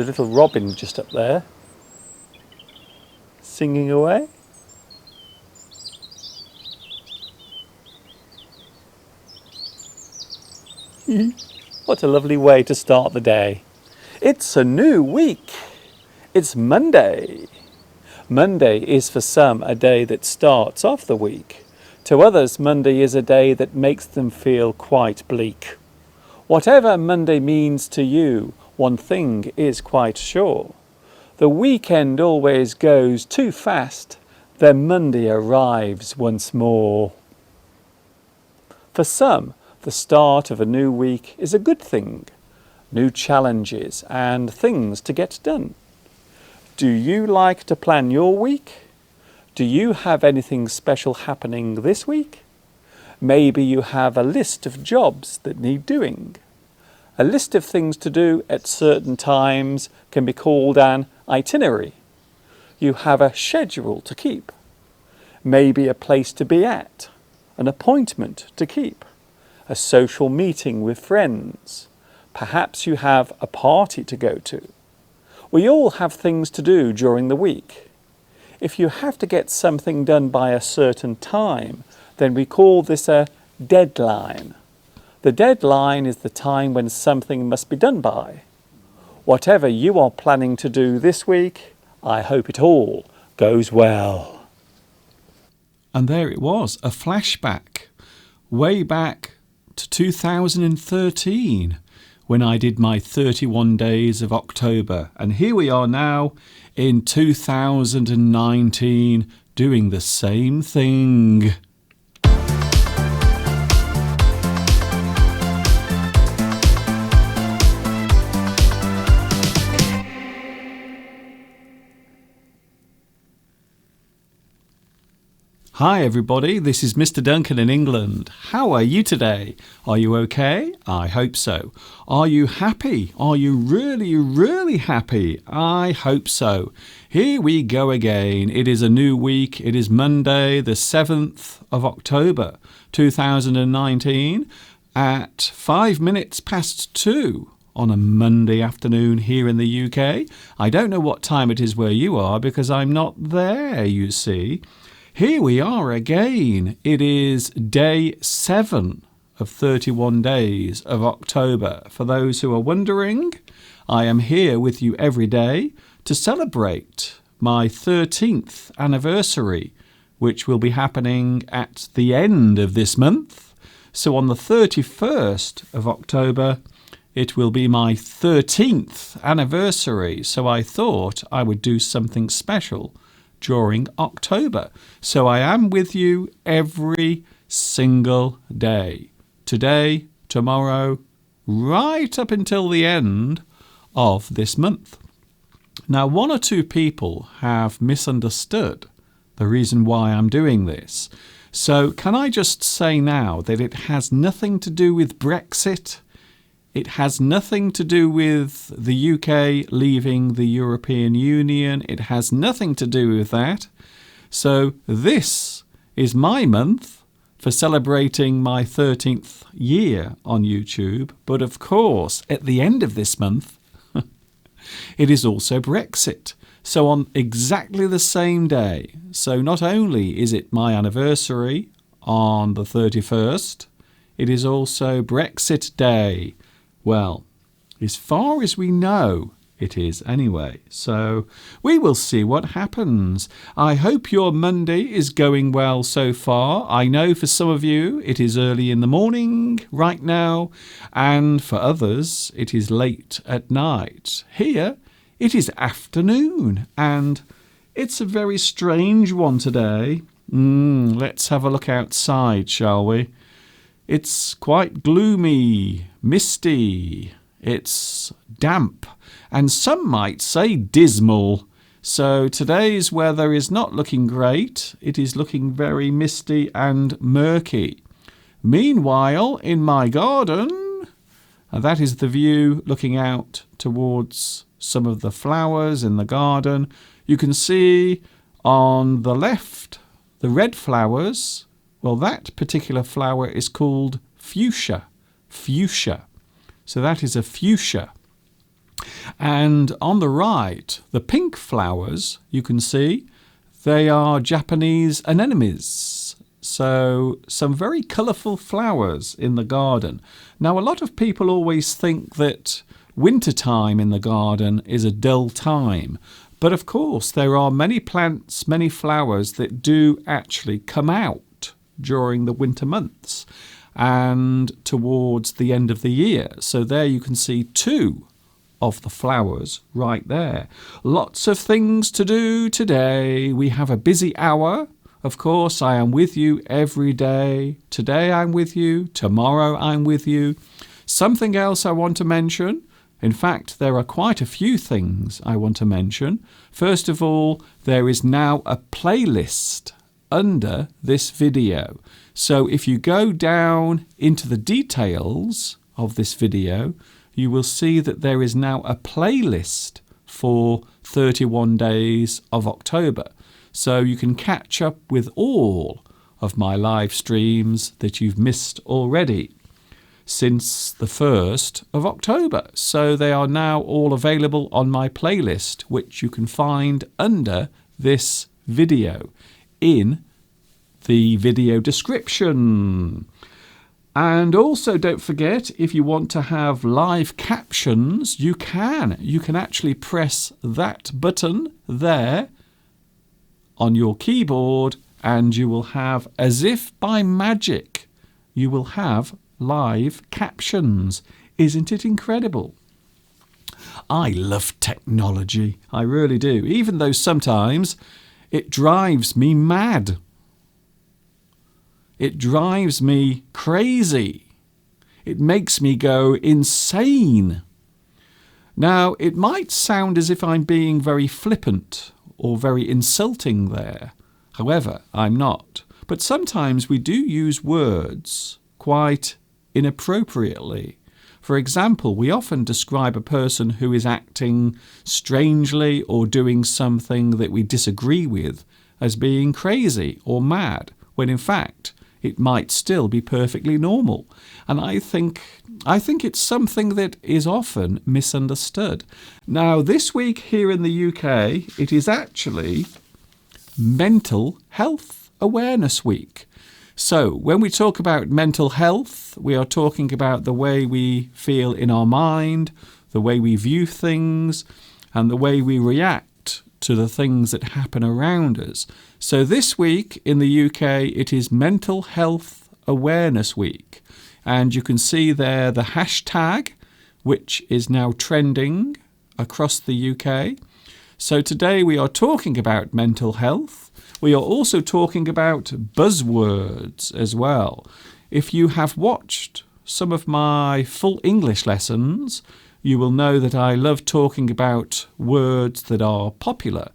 a little robin just up there, singing away. What a lovely way to start the day. It's a new week. It's Monday. Monday is for some a day that starts off the week. To others, Monday is a day that makes them feel quite bleak. Whatever Monday means to you, one thing is quite sure. The weekend always goes too fast, then Monday arrives once more. For some, the start of a new week is a good thing. New challenges and things to get done. Do you like to plan your week? Do you have anything special happening this week? Maybe you have a list of jobs that need doing. A list of things to do at certain times can be called an itinerary. You have a schedule to keep. Maybe a place to be at, an appointment to keep, a social meeting with friends. Perhaps you have a party to go to. We all have things to do during the week. If you have to get something done by a certain time, then we call this a deadline. The deadline is the time when something must be done by. Whatever you are planning to do this week, I hope it all goes well. And there it was, a flashback, way back to 2013, when I did my 31 days of October. And here we are now in 2019 doing the same thing. Hi everybody, this is Mr. Duncan in England. How are you today? Are you okay? I hope so. Are you happy? Are you really happy? I hope so. Here we go again. It is a new week. It is Monday, the 7th of October, 2019 at 5 minutes past 2 on a Monday afternoon here in the UK. I don't know what time it is where you are because I'm not there, you see. Here we are again. It is day 7 of 31 days of October. For those who are wondering, I am here with you every day to celebrate my 13th anniversary, which will be happening at the end of this month. So on the 31st of October, it will be my 13th anniversary. So I thought I would do something special during October. So I am with you every single day. Today, tomorrow, right up until the end of this month. Now, one or two people have misunderstood the reason why I'm doing this. So can I just say now that it has nothing to do with Brexit? It has nothing to do with the UK leaving the European Union. It has nothing to do with that. So this is my month for celebrating my 13th year on YouTube. But of course, at the end of this month, it is also Brexit. So on exactly the same day. So not only is it my anniversary on the 31st, it is also Brexit Day. Well, as far as we know, it is anyway. So we will see what happens. I hope your Monday is going well so far. I know for some of you it is early in the morning right now, and for others it is late at night. Here it is afternoon, and it's a very strange one today. Let's have a look outside, shall we? It's quite gloomy, misty, it's damp, and some might say dismal. So today's weather is not looking great. It is looking very misty and murky. Meanwhile, in my garden, and that is the view looking out towards some of the flowers in the garden, you can see on the left the red flowers. Well, that particular flower is called fuchsia. Fuchsia. So that is a fuchsia. And on the right, the pink flowers, you can see, they are Japanese anemones. So some very colourful flowers in the garden. Now, a lot of people always think that winter time in the garden is a dull time. But of course, there are many plants, many flowers that do actually come out during the winter months and towards the end of the year. So there you can see two of the flowers right there. Lots of things to do today. We have a busy hour. Of course, I am with you every day. Today I'm with you. Tomorrow I'm with you. Something else I want to mention. In fact, there are quite a few things I want to mention. First of all, there is now a playlist under this video. So if you go down into the details of this video, you will see that there is now a playlist for 31 days of October. So you can catch up with all of my live streams that you've missed already since the 1st of October. So they are now all available on my playlist, which you can find under this video in the video description. And also don't forget, if you want to have live captions, you can. You can actually press that button there on your keyboard and you will have, as if by magic, you will have live captions. Isn't it incredible? I love technology. I really do. Even though sometimes it drives me mad. It drives me crazy. It makes me go insane. Now, it might sound as if I'm being very flippant or very insulting there. However, I'm not. But sometimes we do use words quite inappropriately. For example, we often describe a person who is acting strangely or doing something that we disagree with as being crazy or mad, when in fact it might still be perfectly normal. And I think it's something that is often misunderstood. Now, this week here in the UK, it is actually Mental Health Awareness Week. So when we talk about mental health, we are talking about the way we feel in our mind, the way we view things, and the way we react to the things that happen around us. So this week in the UK, it is Mental Health Awareness Week. And you can see there the hashtag, which is now trending across the UK. So today we are talking about mental health. We are also talking about buzzwords as well. If you have watched some of my full English lessons, you will know that I love talking about words that are popular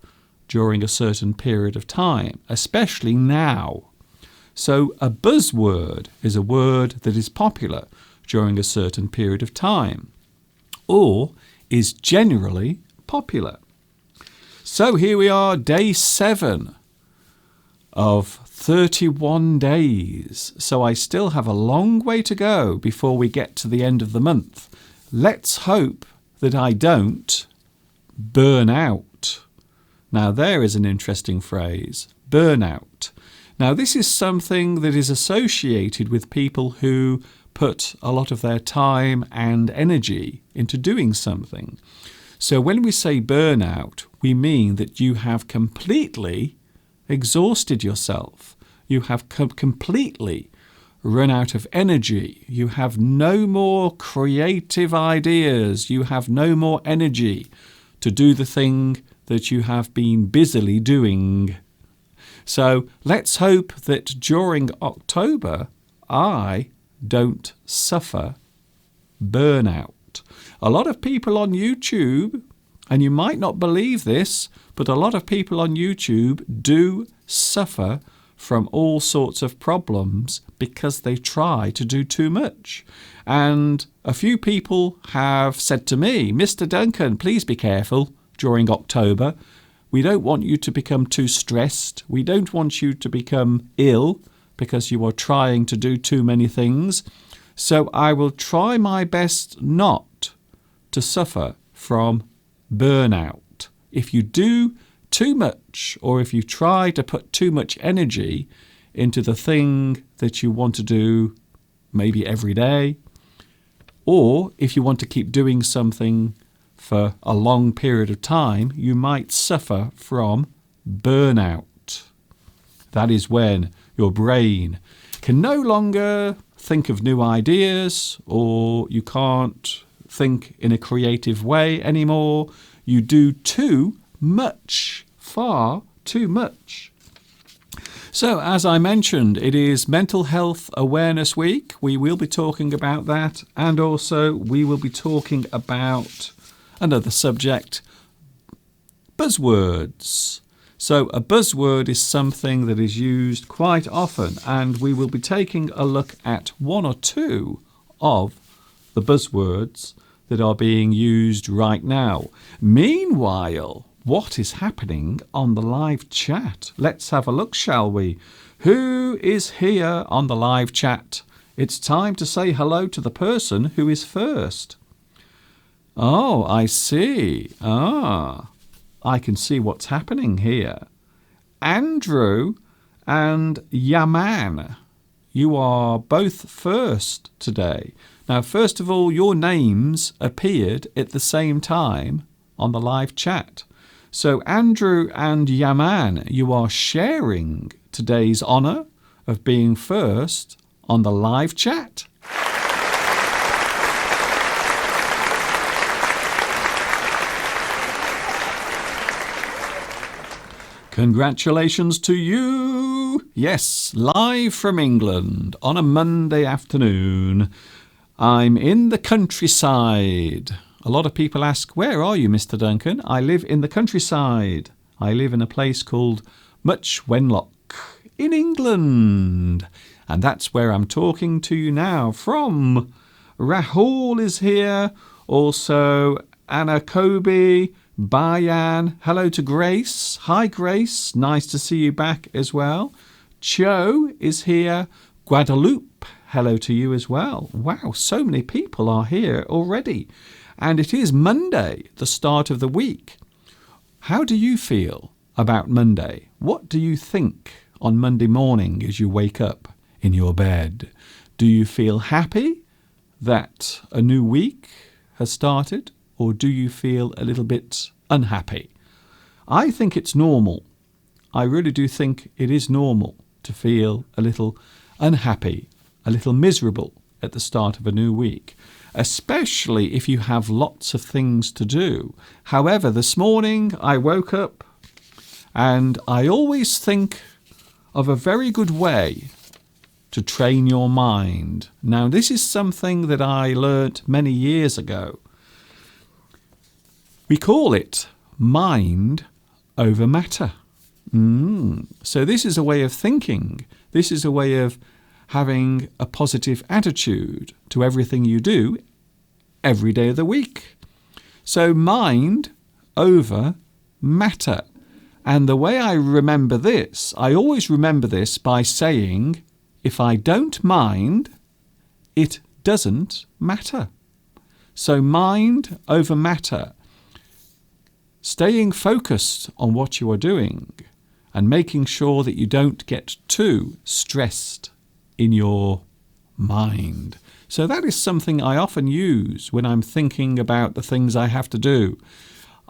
during a certain period of time, especially now. So a buzzword is a word that is popular during a certain period of time, or is generally popular. So here we are, day 7 of 31 days. So I still have a long way to go before we get to the end of the month. Let's hope that I don't burn out. Now there is an interesting phrase, burnout. Now this is something that is associated with people who put a lot of their time and energy into doing something. So when we say burnout, we mean that you have completely exhausted yourself. You have completely run out of energy. You have no more creative ideas. You have no more energy to do the thing that you have been busily doing. So let's hope that during October, I don't suffer burnout. A lot of people on YouTube, and you might not believe this, but a lot of people on YouTube do suffer from all sorts of problems because they try to do too much. And a few people have said to me, Mr. Duncan, please be careful during October. We don't want you to become too stressed. We don't want you to become ill because you are trying to do too many things. So I will try my best not to suffer from burnout. If you do too much, or if you try to put too much energy into the thing that you want to do maybe every day, or if you want to keep doing something for a long period of time, you might suffer from burnout. That is when your brain can no longer think of new ideas, or you can't think in a creative way anymore. You do too much, far too much. So, as I mentioned, it is Mental Health Awareness Week. We will be talking about that, and also we will be talking about another subject, buzzwords. So a buzzword is something that is used quite often, and we will be taking a look at one or two of the buzzwords that are being used right now. Meanwhile, what is happening on the live chat? Let's have a look, shall we? Who is here on the live chat? It's time to say hello to the person who is first. Oh, I see. I can see what's happening here. Andrew and Yaman, you are both first today. Now, first of all, your names appeared at the same time on the live chat. So Andrew and Yaman, you are sharing today's honour of being first on the live chat. Congratulations to you! Yes, live from England on a Monday afternoon. I'm in the countryside. A lot of people ask, where are you, Mr. Duncan? I live in the countryside. I live in a place called Much Wenlock in England. And that's where I'm talking to you now from. Rahul is here. Also, Anna Kobe, Bayan. Hello to Grace. Hi, Grace. Nice to see you back as well. Cho is here. Guadalupe. Hello to you as well. Wow, so many people are here already. And it is Monday, the start of the week. How do you feel about Monday? What do you think on Monday morning as you wake up in your bed? Do you feel happy that a new week has started? Or do you feel a little bit unhappy? I think it's normal. I really do think it is normal to feel a little unhappy, a little miserable at the start of a new week, especially if you have lots of things to do. However, this morning I woke up and I always think of a very good way to train your mind. Now, this is something that I learnt many years ago. We call it mind over matter. So this is a way of thinking. This is a way of having a positive attitude to everything you do every day of the week. So mind over matter. And the way I remember this, I always remember this by saying, if I don't mind, it doesn't matter. So mind over matter. Staying focused on what you are doing and making sure that you don't get too stressed in your mind. So that is something I often use when I'm thinking about the things I have to do.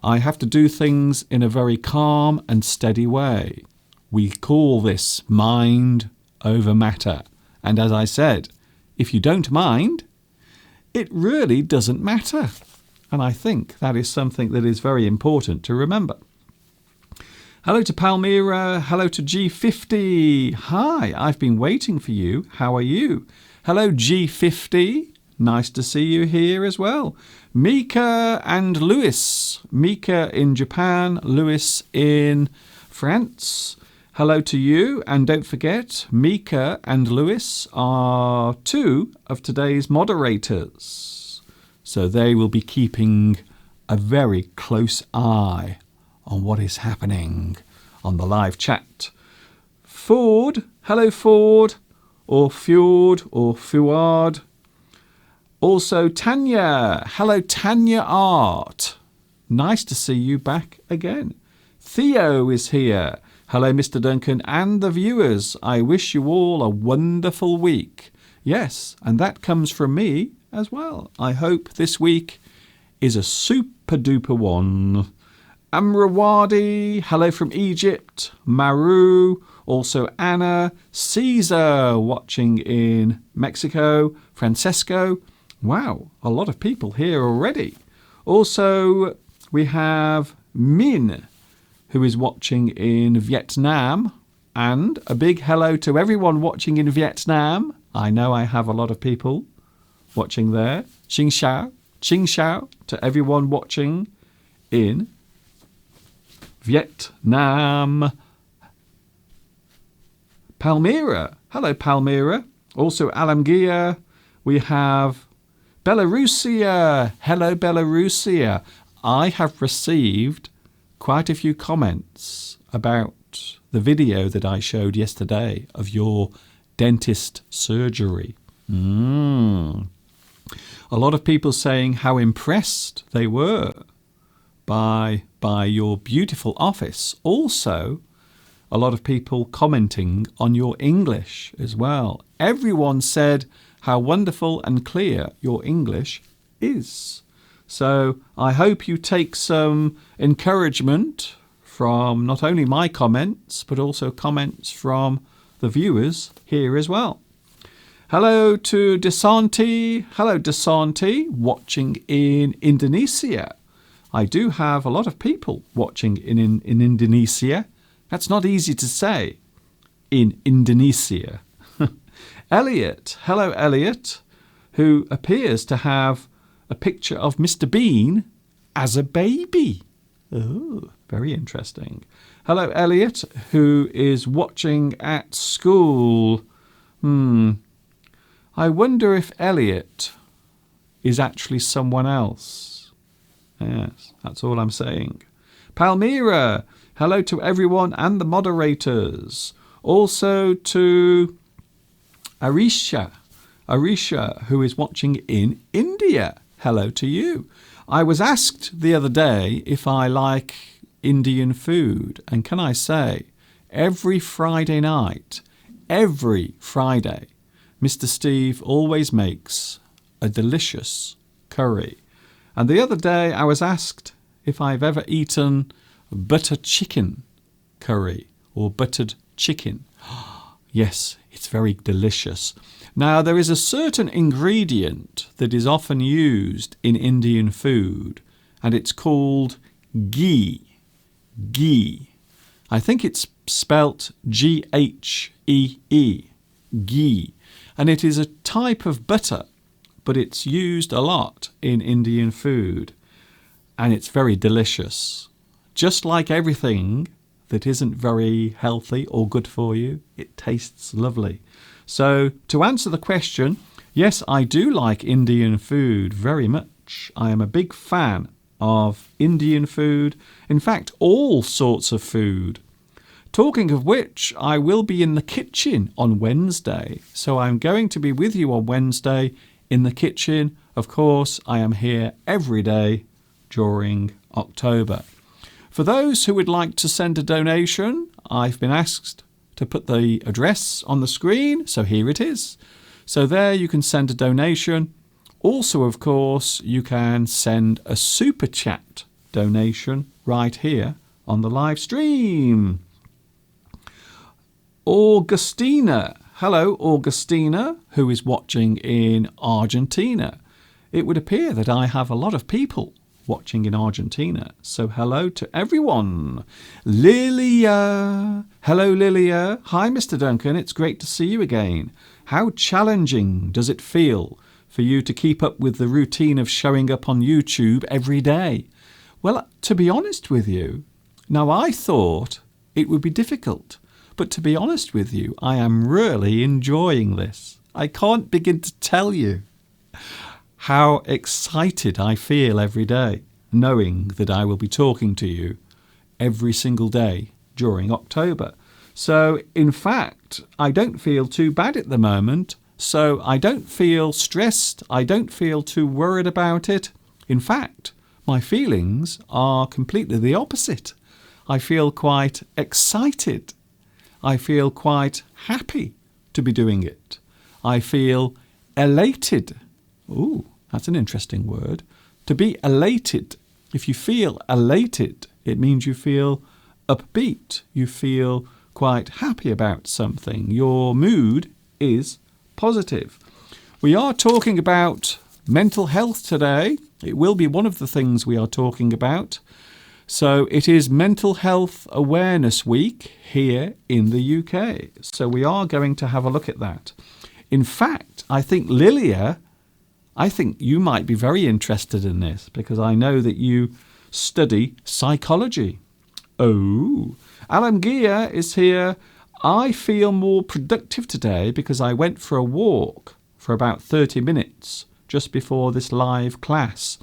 I have to do things in a very calm and steady way. We call this mind over matter. And as I said, if you don't mind, it really doesn't matter. And I think that is something that is very important to remember. Hello to Palmyra. Hello to G50. Hi, I've been waiting for you. How are you? Hello, G50. Nice to see you here as well. Mika and Lewis. Mika in Japan, Lewis in France. Hello to you. And don't forget, Mika and Lewis are two of today's moderators. So they will be keeping a very close eye on what is happening on the live chat. Ford, hello Ford, or Fjord, or Fuad. Also Tanya, hello Tanya Art. Nice to see you back again. Theo is here. Hello, Mr. Duncan and the viewers. I wish you all a wonderful week. Yes, and that comes from me as well. I hope this week is a super duper one. Amrawadi, hello from Egypt. Maru, also Anna. Caesar, watching in Mexico. Francesco. Wow, a lot of people here already. Also, we have Min, who is watching in Vietnam. And a big hello to everyone watching in Vietnam. I know I have a lot of people watching there. Ching Shao to everyone watching in Vietnam. Palmyra. Hello, Palmyra. Also, Alamgir. We have Belarusia. Hello, Belarusia. I have received quite a few comments about the video that I showed yesterday of your dentist surgery. A lot of people saying how impressed they were by your beautiful office. Also, a lot of people commenting on your English as well. Everyone said how wonderful and clear your English is. So I hope you take some encouragement from not only my comments, but also comments from the viewers here as well. Hello to Desanti. Hello, Desanti, watching in Indonesia. I do have a lot of people watching in Indonesia. That's not easy to say. In Indonesia. Elliot. Hello, Elliot, who appears to have a picture of Mr. Bean as a baby. Oh, very interesting. Hello, Elliot, who is watching at school. I wonder if Elliot is actually someone else. Yes, that's all I'm saying. Palmyra, hello to everyone and the moderators. Also to Arisha, who is watching in India. Hello to you. I was asked the other day if I like Indian food. And can I say, every Friday night, Mr. Steve always makes a delicious curry. And the other day I was asked if I've ever eaten butter chicken curry or buttered chicken. Yes, it's very delicious. Now, there is a certain ingredient that is often used in Indian food, and it's called ghee. Ghee. I think it's spelt G-H-E-E. Ghee. And it is a type of butter, but it's used a lot in Indian food. And it's very delicious. Just like everything that isn't very healthy or good for you, it tastes lovely. So, to answer the question, yes, I do like Indian food very much. I am a big fan of Indian food. In fact, all sorts of food. Talking of which, I will be in the kitchen on Wednesday. So I'm going to be with you on Wednesday in the kitchen. Of course, I am here every day during October. For those who would like to send a donation, I've been asked to put the address on the screen. So here it is. So there you can send a donation. Also, of course, you can send a super chat donation right here on the live stream. Augustina. Hello, Augustina, who is watching in Argentina. It would appear that I have a lot of people watching in Argentina. So hello to everyone. Lilia. Hello, Lilia. Hi, Mr. Duncan. It's great to see you again. How challenging does it feel for you to keep up with the routine of showing up on YouTube every day? Well, to be honest with you, now I thought it would be difficult. But to be honest with you, I am really enjoying this. I can't begin to tell you how excited I feel every day, knowing that I will be talking to you every single day during October. So, in fact, I don't feel too bad at the moment. So I don't feel stressed. I don't feel too worried about it. In fact, My feelings are completely the opposite. I feel quite excited. I feel quite happy to be doing it. I feel elated. Ooh, that's an interesting word. To be elated. If you feel elated, it means you feel upbeat. You feel quite happy about something. Your mood is positive. We are talking about mental health today. It will be one of the things we are talking about. So it is Mental Health Awareness Week here in the UK. So we are going to have a look at that. In fact, I think Lilia, I think you might be very interested in this because I know that you study psychology. Oh, Alamgia is here. I feel more productive today because I went for a walk for about 30 minutes just before this live class.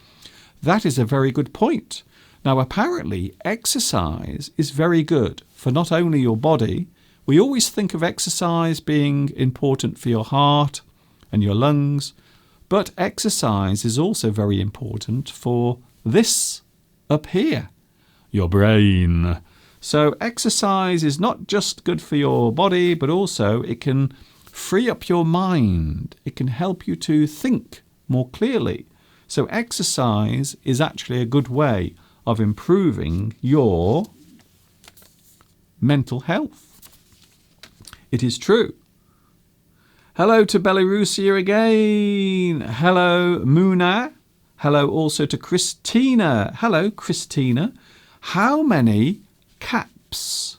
That is a very good point. Now, apparently, exercise is very good for not only your body. We always think of exercise being important for your heart and your lungs, but exercise is also very important for this up here, your brain. So exercise is not just good for your body, but also it can free up your mind. It can help you to think more clearly. So exercise is actually a good way of improving your mental health. It is true. Hello to Belarusia again. Hello, Muna. Hello also to Christina. Hello, Christina. How many caps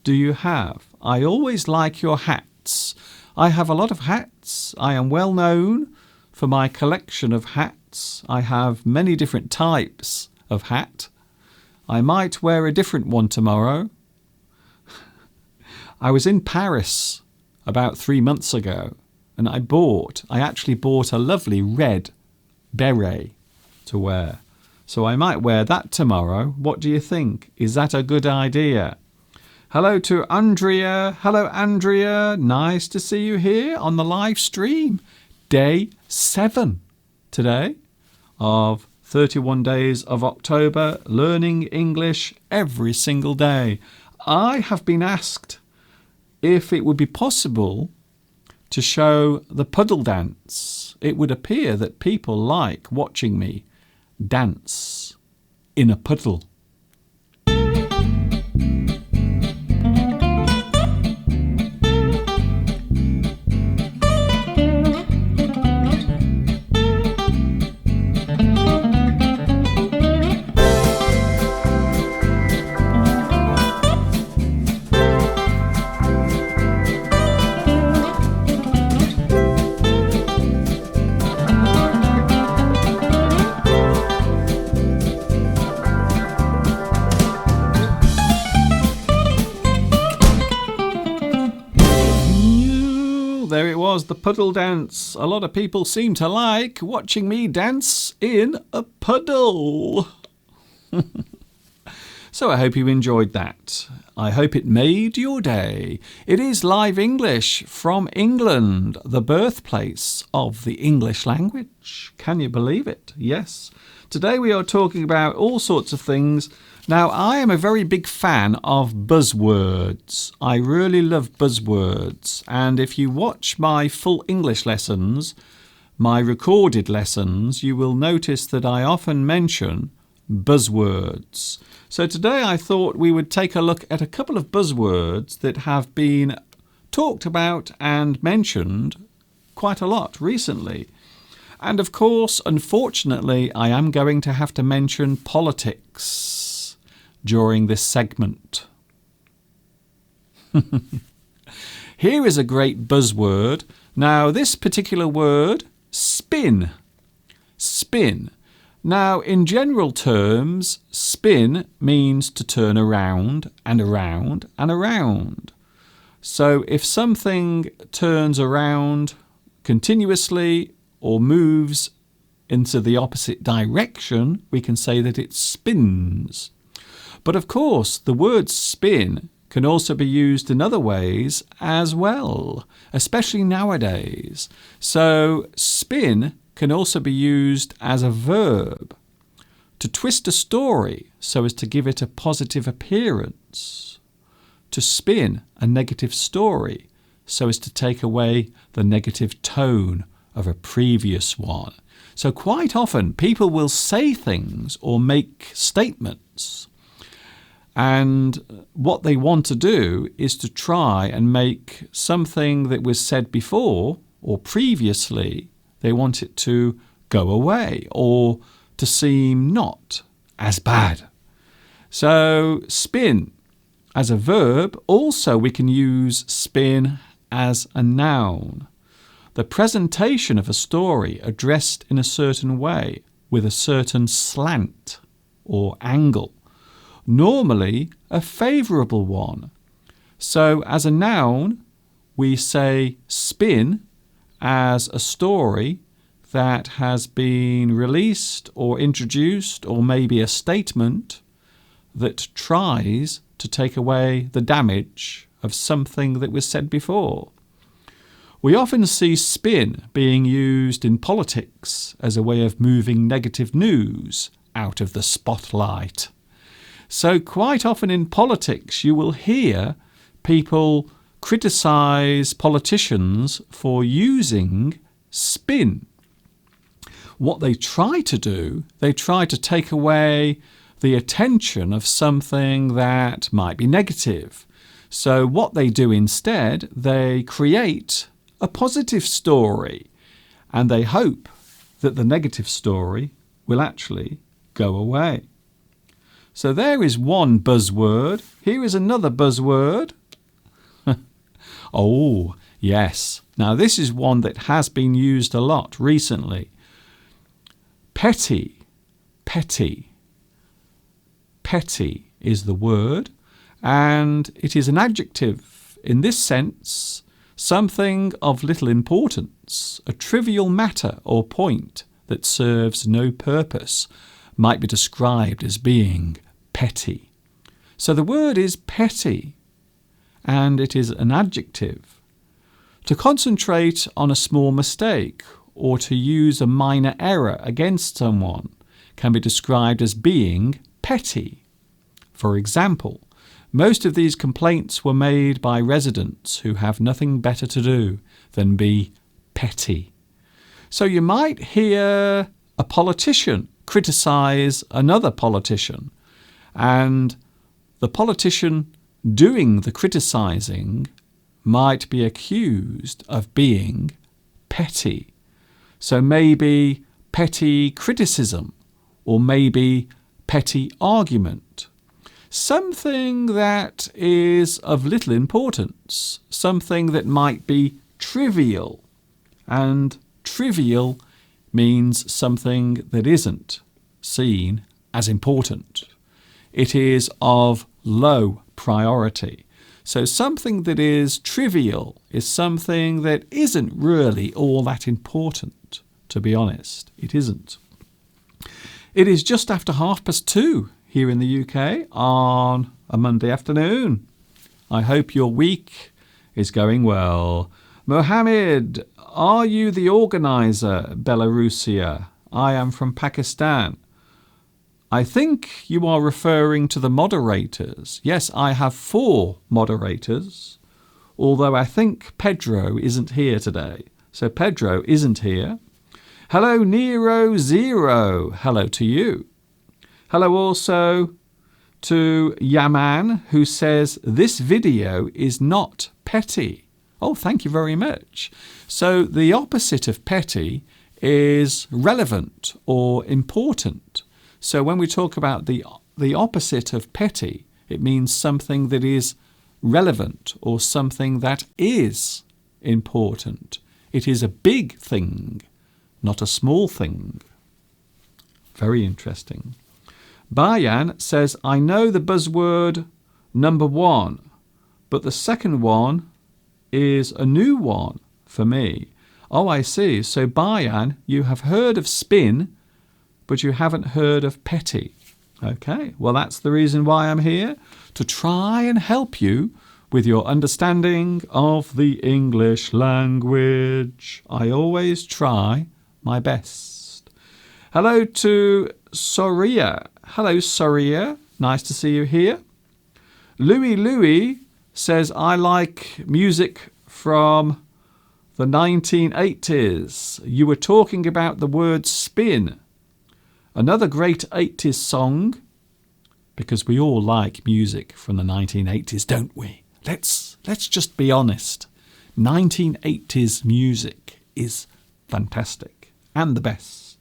do you have? I always like your hats. I have a lot of hats. I am well known for my collection of hats. I have many different types of hat. I might wear a different one tomorrow. I was in Paris about 3 months ago and I actually bought a lovely red beret to wear. So I might wear that tomorrow. What do you think? Is that a good idea? Hello to Andrea. Hello, Andrea. Nice to see you here on the live stream. Day 7 today of 31 days of October, learning English every single day. I have been asked if it would be possible to show the puddle dance. It would appear that people like watching me dance in a puddle. There it was, the puddle dance. A lot of people seem to like watching me dance in a puddle. So I hope you enjoyed that. I hope it made your day. It is live English from England, the birthplace of the English language. Can you believe it? Yes. Today we are talking about all sorts of things. Now, I am a very big fan of buzzwords. I really love buzzwords. And if you watch my full English lessons, my recorded lessons, you will notice that I often mention buzzwords. So today I thought we would take a look at a couple of buzzwords that have been talked about and mentioned quite a lot recently. And of course, unfortunately, I am going to have to mention politics during this segment. Here is a great buzzword. Now, this particular word, spin. Spin. Now, in general terms, spin means to turn around and around and around. So if something turns around continuously or moves into the opposite direction, we can say that it spins. But of course, the word spin can also be used in other ways as well, especially nowadays. So spin can also be used as a verb To twist a story so as to give it a positive appearance. To spin a negative story so as to take away the negative tone of a previous one. So quite often people will say things or make statements, and what they want to do is to try and make something that was said before or previously, they want it to go away or to seem not as bad. So spin as a verb, also we can use spin as a noun. The presentation of a story addressed in a certain way with a certain slant or angle, normally a favourable one. So as a noun, we say spin as a story that has been released or introduced, or maybe a statement that tries to take away the damage of something that was said before. We often see spin being used in politics as a way of moving negative news out of the spotlight. So quite often in politics you will hear people criticise politicians for using spin. What they try to do, they try to take away the attention of something that might be negative. So what they do instead, they create a positive story, and they hope that the negative story will actually go away. So there is one buzzword. Here is another buzzword. Oh, yes. Now this is one that has been used a lot recently. Petty. Petty. Petty is the word, and it is an adjective in this sense, something of little importance, a trivial matter or point that serves no purpose might be described as being petty. So the word is petty, and it is an adjective. To concentrate on a small mistake or to use a minor error against someone can be described as being petty. For example, most of these complaints were made by residents who have nothing better to do than be petty. So you might hear a politician criticise another politician, and the politician doing the criticising might be accused of being petty. So maybe petty criticism, or maybe petty argument. Something that is of little importance, something that might be trivial, and trivial means something that isn't seen as important. It is of low priority. So something that is trivial is something that isn't really all that important, to be honest. It isn't. It is just after 2:30 here in the UK on a Monday afternoon. I hope your week is going well. Mohammed, are you the organiser, Belarusia? I am from Pakistan. I think you are referring to the moderators. Yes, I have 4 moderators, although I think Pedro isn't here today. So Pedro isn't here. Hello, Nero Zero. Hello to you. Hello also to Yaman, who says this video is not petty. Oh, thank you very much. So the opposite of petty is relevant or important. So when we talk about the opposite of petty, it means something that is relevant or something that is important. It is a big thing, not a small thing. Very interesting. Bayan says, I know the buzzword number 1, but the second one is a new one for me. Oh, I see. So Bayan, you have heard of spin, but you haven't heard of petty. Okay, well that's the reason why I'm here, to try and help you with your understanding of the English language. I always try my best. Hello to Soria. Hello, Soria. Nice to see you here. Louis says, I like music from the 1980s. You were talking about the word spin. Another great 80s song, because we all like music from the 1980s, don't we? Let's just be honest. 1980s music is fantastic and the best.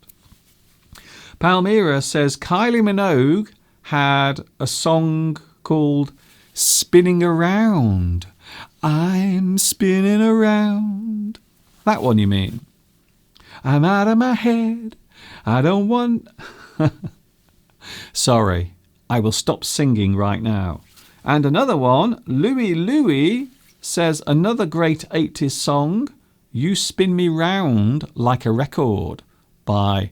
Palmyra says Kylie Minogue had a song called Spinning Around. I'm spinning around. That one you mean? I'm out of my head. I don't want... Sorry, I will stop singing right now. And another one, Louis says another great 80s song, You Spin Me Round Like a Record by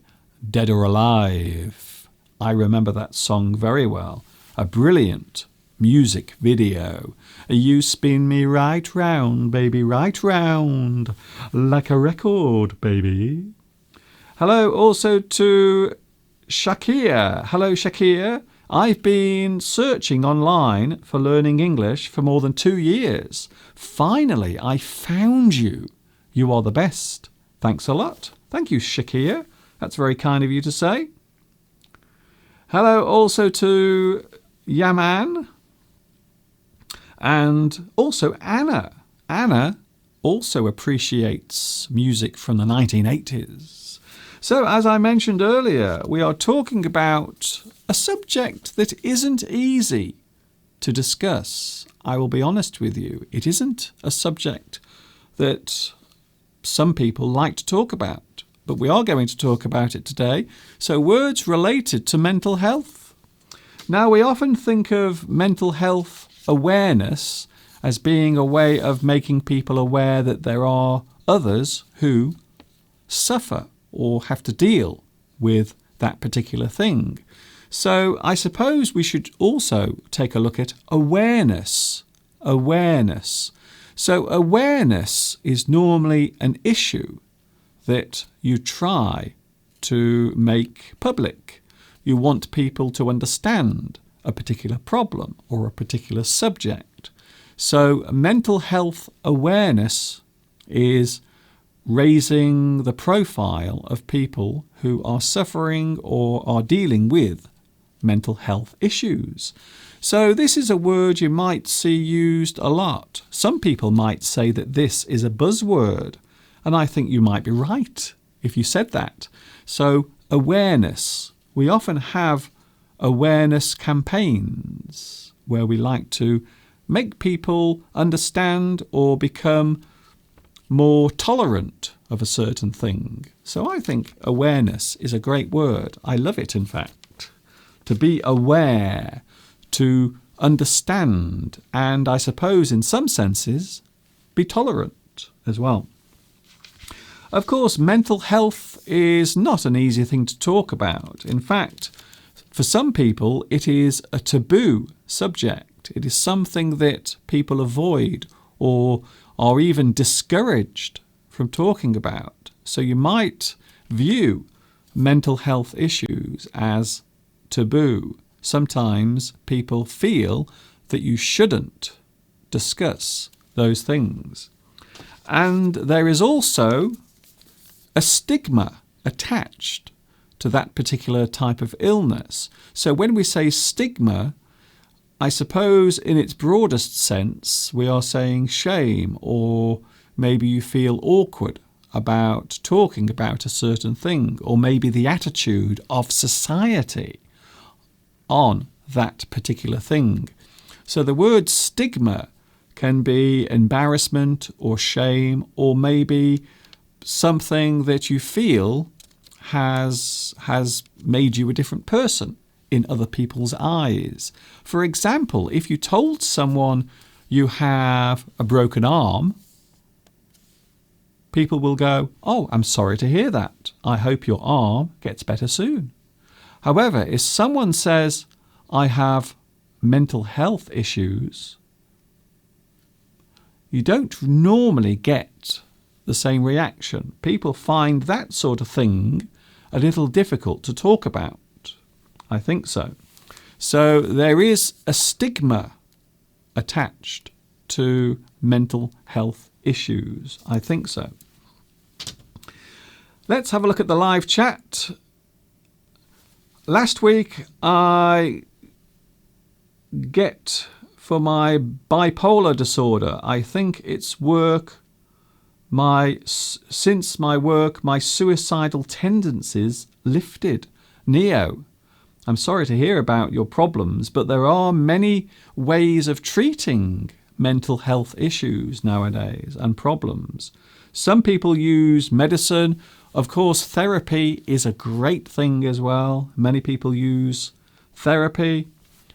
Dead or Alive. I remember that song very well. A brilliant music video. You spin me right round, baby, right round, like a record, baby. Hello also to Shakir. Hello, Shakir. I've been searching online for learning English for more than 2 years. Finally, I found you. You are the best. Thanks a lot. Thank you, Shakir. That's very kind of you to say. Hello also to Yaman and also Anna. Anna also appreciates music from the 1980s. So, as I mentioned earlier, we are talking about a subject that isn't easy to discuss. I will be honest with you. It isn't a subject that some people like to talk about. But we are going to talk about it today. So words related to mental health. Now, we often think of mental health awareness as being a way of making people aware that there are others who suffer or have to deal with that particular thing. So I suppose we should also take a look at awareness. Awareness. So awareness is normally an issue that you try to make public. You want people to understand a particular problem or a particular subject. So mental health awareness is raising the profile of people who are suffering or are dealing with mental health issues. So this is a word you might see used a lot. Some people might say that this is a buzzword. And I think you might be right if you said that. So awareness. We often have awareness campaigns where we like to make people understand or become more tolerant of a certain thing. So I think awareness is a great word. I love it, in fact. To be aware, to understand, and I suppose in some senses, be tolerant as well. Of course, mental health is not an easy thing to talk about. In fact, for some people, it is a taboo subject. It is something that people avoid or are even discouraged from talking about. So you might view mental health issues as taboo. Sometimes people feel that you shouldn't discuss those things. And there is also a stigma attached to that particular type of illness. So when we say stigma, I suppose in its broadest sense, we are saying shame, or maybe you feel awkward about talking about a certain thing, or maybe the attitude of society on that particular thing. So the word stigma can be embarrassment or shame, or maybe something that you feel has made you a different person in other people's eyes. For example, if you told someone you have a broken arm, people will go, "Oh, I'm sorry to hear that. I hope your arm gets better soon." However, if someone says, "I have mental health issues," you don't normally get the same reaction. People find that sort of thing a little difficult to talk about. I think so. So there is a stigma attached to mental health issues. I think so. Let's have a look at the live chat. Last week I get for my bipolar disorder, I think it's work, since my work, my suicidal tendencies lifted. Neo, I'm sorry to hear about your problems, but there are many ways of treating mental health issues nowadays and problems. Some people use medicine. Of course, therapy is a great thing as well. Many people use therapy.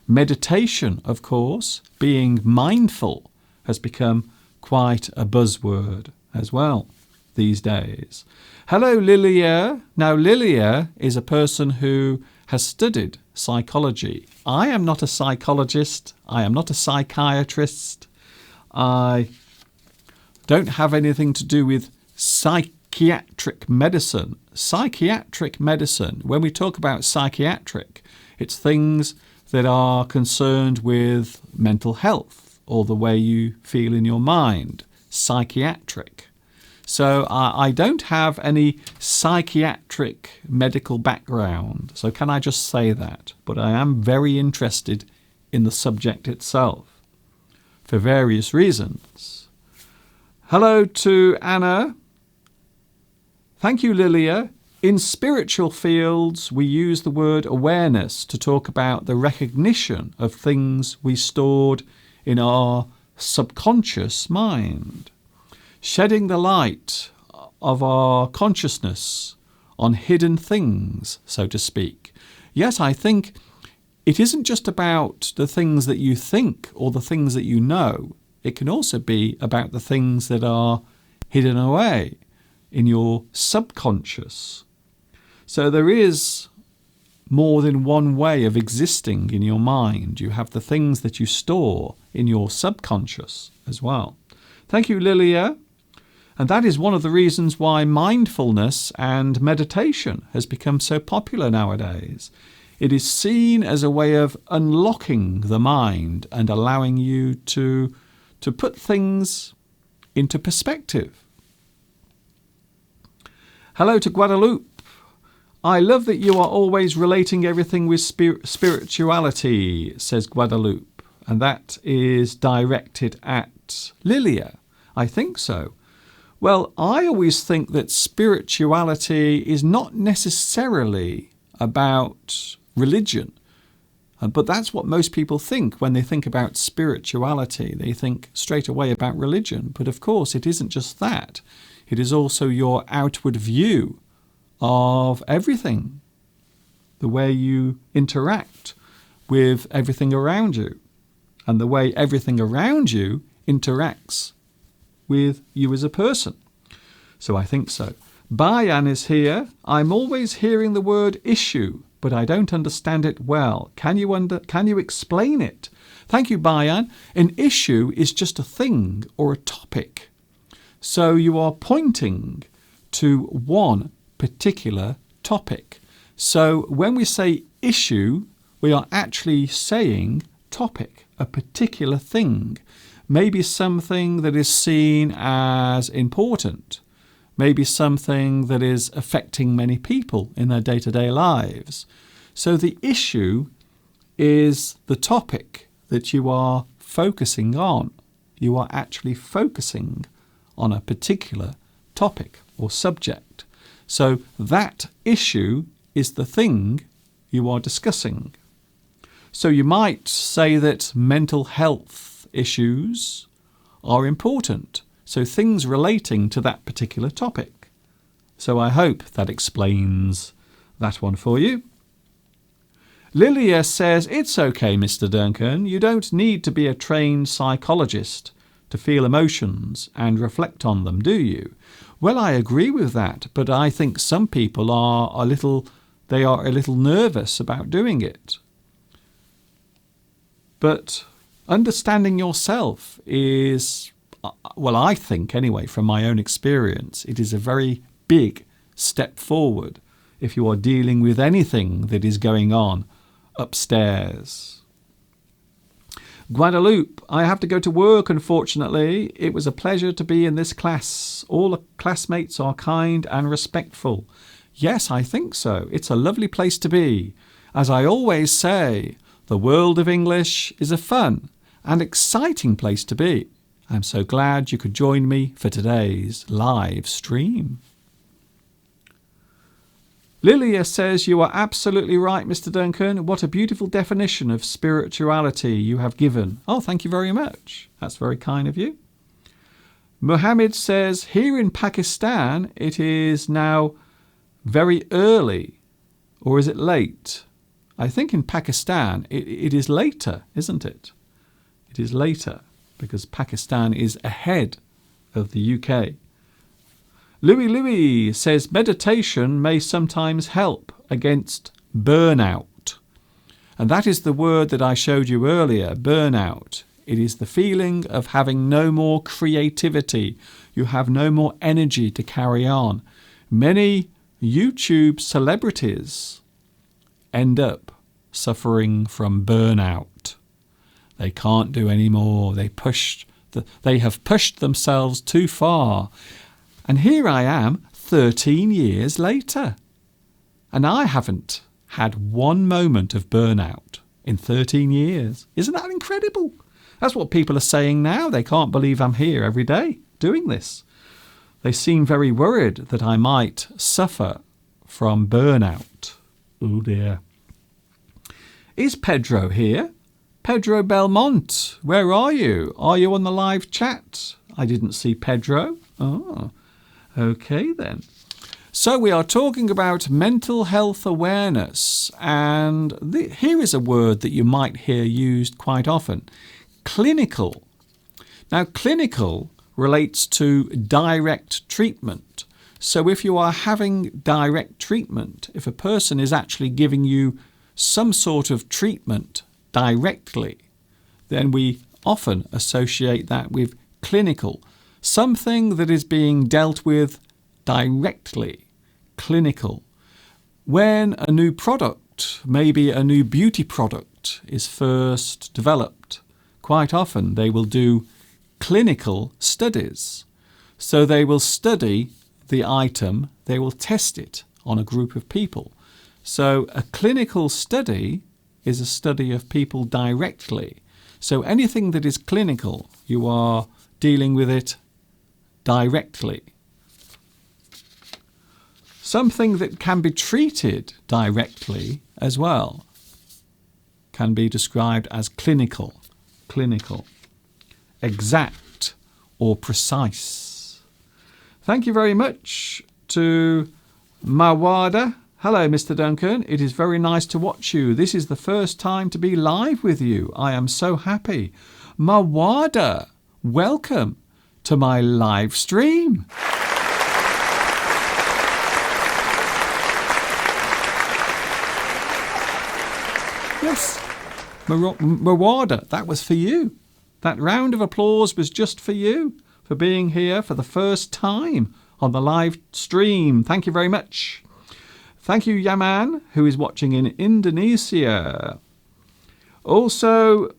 Meditation, of course, being mindful, has become quite a buzzword as well these days. Hello, Lilia. Now, Lilia is a person who has studied psychology. I am not a psychologist. I am not a psychiatrist. I don't have anything to do with psychiatric medicine. Psychiatric medicine, when we talk about psychiatric, it's things that are concerned with mental health or the way you feel in your mind. Psychiatric. So I don't have any psychiatric medical background. So can I just say that? But I am very interested in the subject itself for various reasons. Hello to Anna. Thank you, Lilia. In spiritual fields, we use the word awareness to talk about the recognition of things we stored in our subconscious mind. Shedding the light of our consciousness on hidden things, so to speak. Yes, I think it isn't just about the things that you think or the things that you know. It can also be about the things that are hidden away in your subconscious. So there is more than one way of existing in your mind. You have the things that you store in your subconscious as well. Thank you, Lilia. And that is one of the reasons why mindfulness and meditation has become so popular nowadays. It is seen as a way of unlocking the mind and allowing you to put things into perspective. Hello to Guadalupe. I love that you are always relating everything with spirituality, says Guadalupe. And that is directed at Lilia. I think so. Well, I always think that spirituality is not necessarily about religion. But that's what most people think when they think about spirituality. They think straight away about religion. But of course, it isn't just that. It is also your outward view of everything, the way you interact with everything around you, and the way everything around you interacts with you as a person. So I think so. Bayan is here. I'm always hearing the word issue, but I don't understand it well. Can you explain it? Thank you, Bayan. An issue is just a thing or a topic. So you are pointing to one particular topic. So when we say issue, we are actually saying topic, a particular thing. Maybe something that is seen as important. Maybe something that is affecting many people in their day-to-day lives. So the issue is the topic that you are focusing on. You are actually focusing on a particular topic or subject. So that issue is the thing you are discussing. So you might say that mental health issues are important. So things relating to that particular topic. So I hope that explains that one for you. Lilia says, it's okay, Mr. Duncan. You don't need to be a trained psychologist to feel emotions and reflect on them, do you? Well, I agree with that, but I think some people are a little nervous about doing it. But understanding yourself is, well, I think anyway, from my own experience, it is a very big step forward if you are dealing with anything that is going on upstairs. Guadeloupe, I have to go to work, unfortunately. It was a pleasure to be in this class. All the classmates are kind and respectful. Yes, I think so. It's a lovely place to be. As I always say, the world of English is a fun and exciting place to be. I'm so glad you could join me for today's live stream. Lilia says, you are absolutely right, Mr. Duncan. What a beautiful definition of spirituality you have given. Oh, thank you very much. That's very kind of you. Mohammed says, here in Pakistan, it is now very early. Or is it late? I think in Pakistan, it is later, isn't it? It is later because Pakistan is ahead of the UK. Louis says meditation may sometimes help against burnout. And that is the word that I showed you earlier, burnout. It is the feeling of having no more creativity. You have no more energy to carry on. Many YouTube celebrities end up suffering from burnout. They can't do any more. They have pushed themselves too far. And here I am 13 years later. And I haven't had one moment of burnout in 13 years. Isn't that incredible? That's what people are saying now. They can't believe I'm here every day doing this. They seem very worried that I might suffer from burnout. Oh dear. Is Pedro here? Pedro Belmont, where are you? Are you on the live chat? I didn't see Pedro. Oh. Okay then. So we are talking about mental health awareness, and here is a word that you might hear used quite often. Clinical. Now clinical relates to direct treatment. So if you are having direct treatment, if a person is actually giving you some sort of treatment directly, then we often associate that with clinical. Something that is being dealt with directly, clinical. When a new product, maybe a new beauty product, is first developed, quite often they will do clinical studies. So they will study the item, they will test it on a group of people. So a clinical study is a study of people directly. So anything that is clinical, you are dealing with it directly. Something that can be treated directly as well can be described as clinical, exact or precise. Thank you very much to Mawada. Hello, Mr. Duncan. It is very nice to watch you. This is the first time to be live with you. I am so happy. Mawada, welcome to my live stream. Yes, Mawada, that was for you. That round of applause was just for you, for being here for the first time on the live stream. Thank you very much. Thank you, Yaman, who is watching in Indonesia. Also,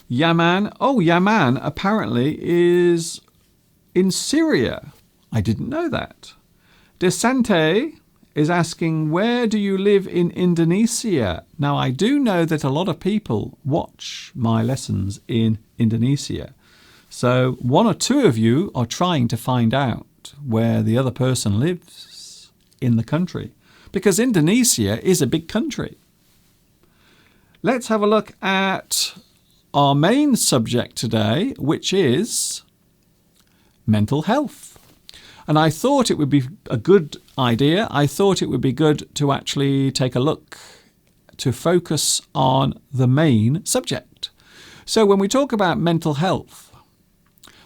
Yaman apparently is in Syria. I didn't know that. Desante is asking, where do you live in Indonesia? Now, I do know that a lot of people watch my lessons in Indonesia. So one or two of you are trying to find out where the other person lives in the country, because Indonesia is a big country. Let's have a look at our main subject today, which is mental health. And I thought it would be a good idea. I thought it would be good to actually take a look to focus on the main subject. So when we talk about mental health,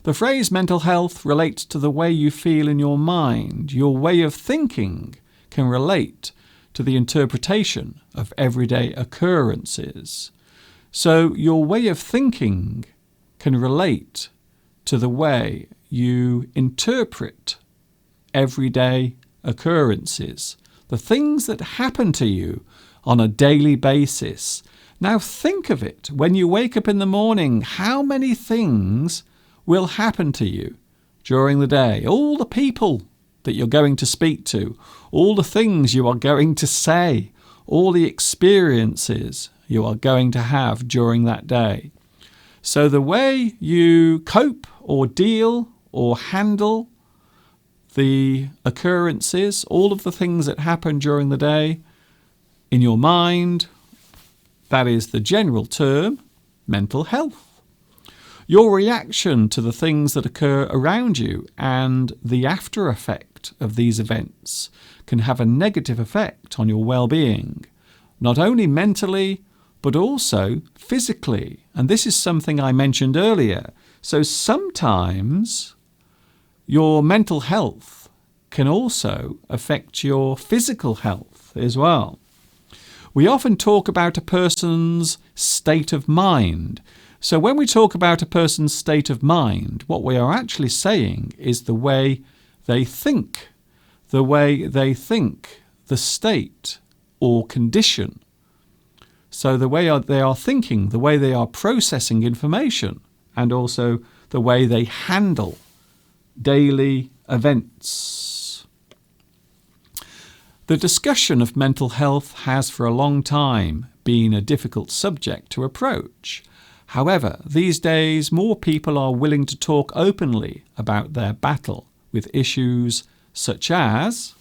the phrase mental health relates to the way you feel in your mind. Your way of thinking can relate to the interpretation of everyday occurrences. So your way of thinking can relate to the way you interpret everyday occurrences. The things that happen to you on a daily basis. Now think of it. When you wake up in the morning, how many things will happen to you during the day? All the people that you're going to speak to, all the things you are going to say, all the experiences you are going to have during that day. So the way you cope or deal or handle the occurrences, all of the things that happen during the day in your mind, that is the general term, mental health. Your reaction to the things that occur around you and the after effect of these events can have a negative effect on your well-being, not only mentally, but also physically. And this is something I mentioned earlier. So sometimes your mental health can also affect your physical health as well. We often talk about a person's state of mind. So when we talk about a person's state of mind, what we are actually saying is the way they think, the state or condition. So the way they are thinking, the way they are processing information, and also the way they handle daily events. The discussion of mental health has for a long time been a difficult subject to approach. However, these days more people are willing to talk openly about their battle with issues such as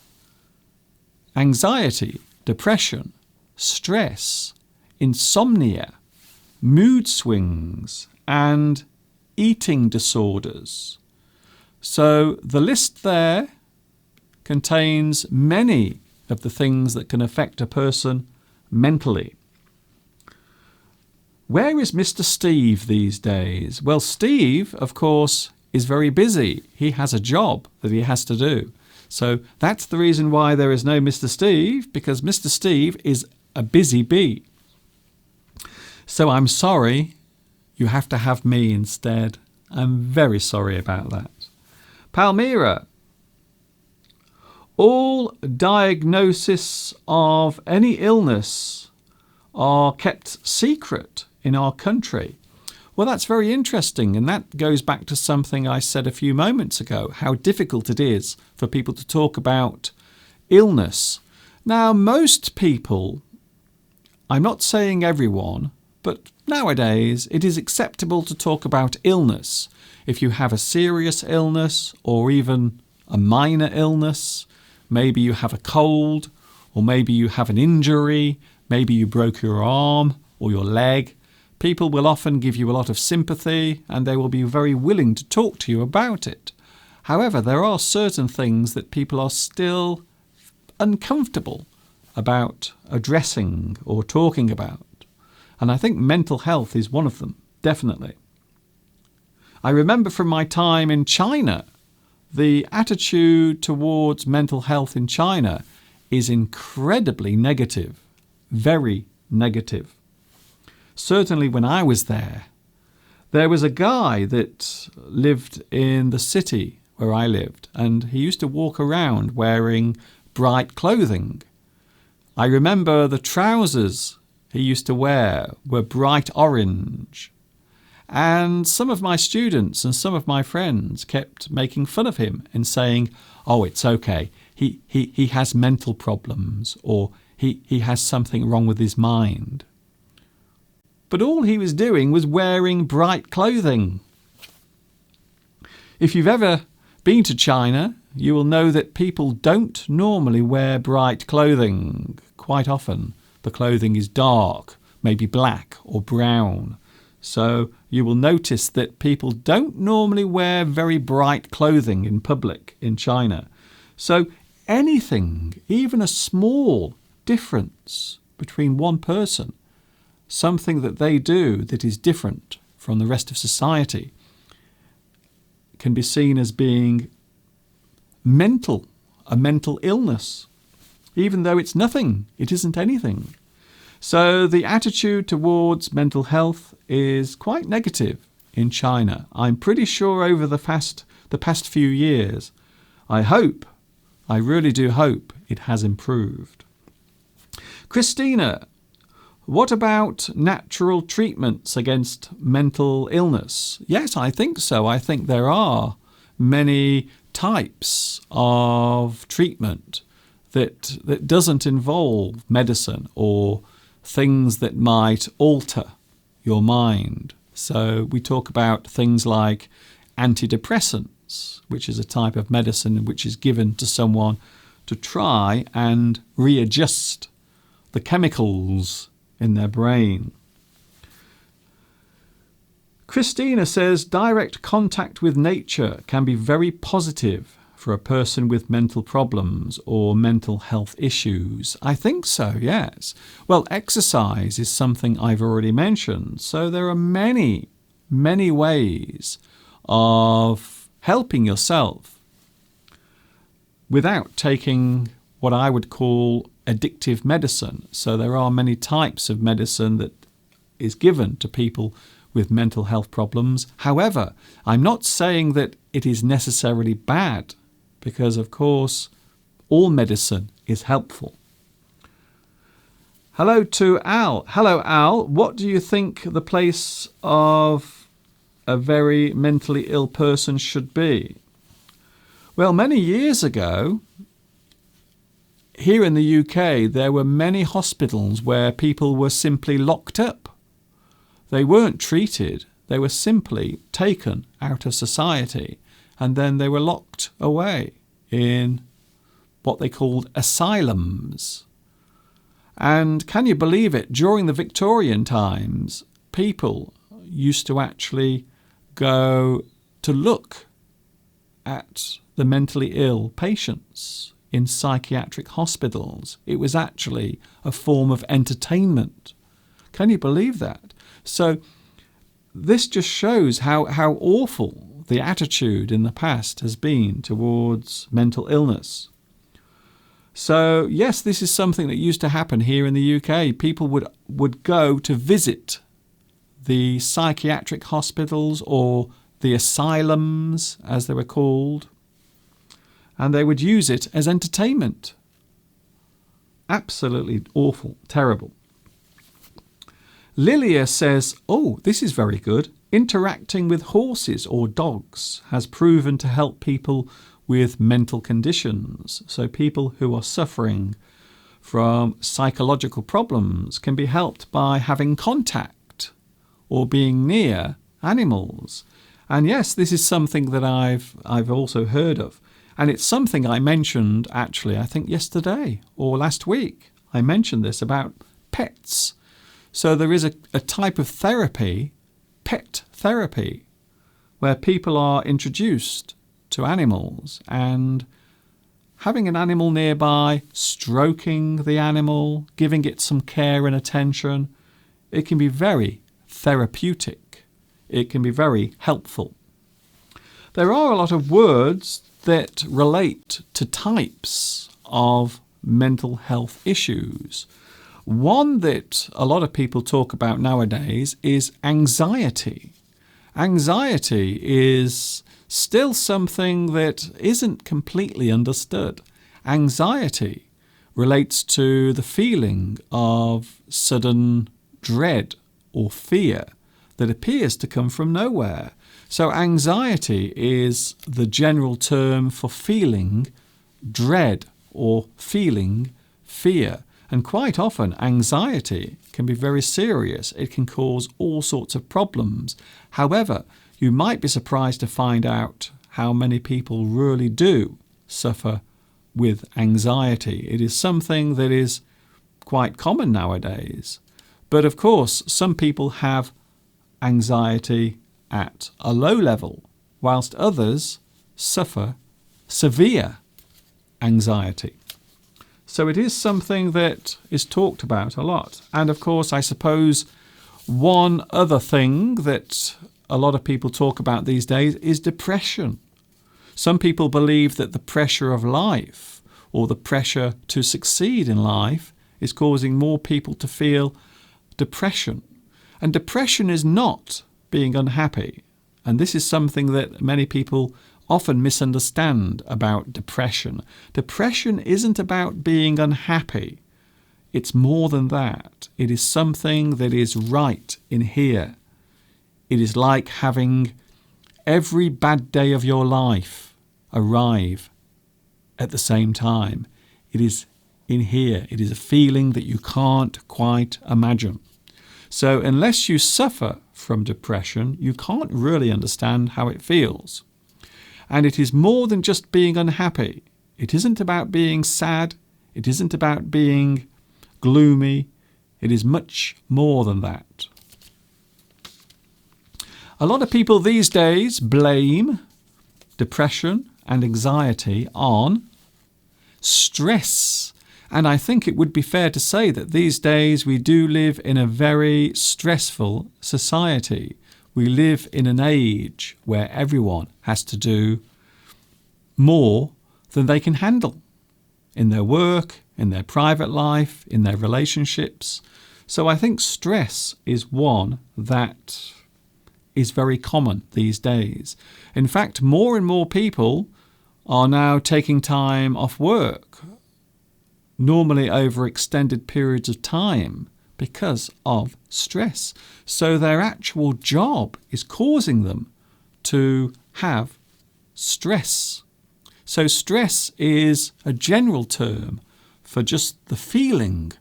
anxiety, depression, stress, insomnia, mood swings, and eating disorders. So the list there contains many of the things that can affect a person mentally. Where is Mr. Steve these days? Well, Steve, of course, is very busy. He has a job that he has to do. So that's the reason why there is no Mr. Steve, because Mr. Steve is a busy bee. So I'm sorry, you have to have me instead. I'm very sorry about that. Palmyra. All diagnoses of any illness are kept secret in our country. Well, that's very interesting, and that goes back to something I said a few moments ago, how difficult it is for people to talk about illness. Now, most people, I'm not saying everyone, but nowadays it is acceptable to talk about illness. If you have a serious illness or even a minor illness, maybe you have a cold, or maybe you have an injury, maybe you broke your arm or your leg, people will often give you a lot of sympathy and they will be very willing to talk to you about it. However, there are certain things that people are still uncomfortable about addressing or talking about. And I think mental health is one of them, definitely. I remember from my time in China, the attitude towards mental health in China is incredibly negative, very negative. Certainly when I was there was a guy that lived in the city where I lived, and he used to walk around wearing bright clothing. I remember the trousers he used to wear were bright orange. And some of my students and some of my friends kept making fun of him and saying, oh, it's okay, he has mental problems, or he has something wrong with his mind. But all he was doing was wearing bright clothing. If you've ever been to China, you will know that people don't normally wear bright clothing. Quite often the clothing is dark, maybe black or brown. So you will notice that people don't normally wear very bright clothing in public in China. So anything, even a small difference between one person, something that they do that is different from the rest of society, can be seen as being mental, a mental illness, even though it's nothing, it isn't anything. So the attitude towards mental health is quite negative in China. I'm pretty sure over the past few years, I really do hope it has improved. Christina, what about natural treatments against mental illness? Yes, I think so. I think there are many types of treatment that doesn't involve medicine or things that might alter your mind. So we talk about things like antidepressants, which is a type of medicine which is given to someone to try and readjust the chemicals in their brain. Christina says direct contact with nature can be very positive for a person with mental problems or mental health issues. I think so, yes. Well, exercise is something I've already mentioned. So there are many, many ways of helping yourself without taking what I would call addictive medicine. So there are many types of medicine that is given to people with mental health problems. However, I'm not saying that it is necessarily bad, because of course all medicine is helpful. Hello to Al. Hello, Al. What do you think the place of a very mentally ill person should be? Well, many years ago, here in the UK, there were many hospitals where people were simply locked up. They weren't treated. They were simply taken out of society, and then they were locked away in what they called asylums. And can you believe it? During the Victorian times, people used to actually go to look at the mentally ill patients in psychiatric hospitals. It was actually a form of entertainment. Can you believe that? So this just shows how awful the attitude in the past has been towards mental illness. So yes, this is something that used to happen here in the UK. People would go to visit the psychiatric hospitals or the asylums, as they were called, and they would use it as entertainment. Absolutely awful, terrible. Lilia says, oh, this is very good. Interacting with horses or dogs has proven to help people with mental conditions. So people who are suffering from psychological problems can be helped by having contact or being near animals. And yes, this is something that I've also heard of. And it's something I mentioned actually, I think yesterday or last week. I mentioned this about pets. So there is a type of therapy, pet therapy, where people are introduced to animals and having an animal nearby, stroking the animal, giving it some care and attention. It can be very therapeutic. It can be very helpful. There are a lot of words that relate to types of mental health issues. One that a lot of people talk about nowadays is anxiety. Anxiety is still something that isn't completely understood. Anxiety relates to the feeling of sudden dread or fear that appears to come from nowhere. So anxiety is the general term for feeling dread or feeling fear. And quite often, anxiety can be very serious. It can cause all sorts of problems. However, you might be surprised to find out how many people really do suffer with anxiety. It is something that is quite common nowadays. But of course, some people have anxiety at a low level, whilst others suffer severe anxiety. So it is something that is talked about a lot. And of course, I suppose one other thing that a lot of people talk about these days is depression. Some people believe that the pressure of life or the pressure to succeed in life is causing more people to feel depression. And depression is not being unhappy. And this is something that many people often misunderstand about depression. Depression isn't about being unhappy. It's more than that. It is something that is right in here. It is like having every bad day of your life arrive at the same time. It is in here. It is a feeling that you can't quite imagine. So unless you suffer from depression, you can't really understand how it feels. And it is more than just being unhappy. It isn't about being sad. It isn't about being gloomy. It is much more than that. A lot of people these days blame depression and anxiety on stress. And I think it would be fair to say that these days we do live in a very stressful society. We live in an age where everyone has to do more than they can handle in their work, in their private life, in their relationships. So I think stress is one that is very common these days. In fact, more and more people are now taking time off work, normally over extended periods of time, because of stress. So their actual job is causing them to have stress. So stress is a general term for just the feeling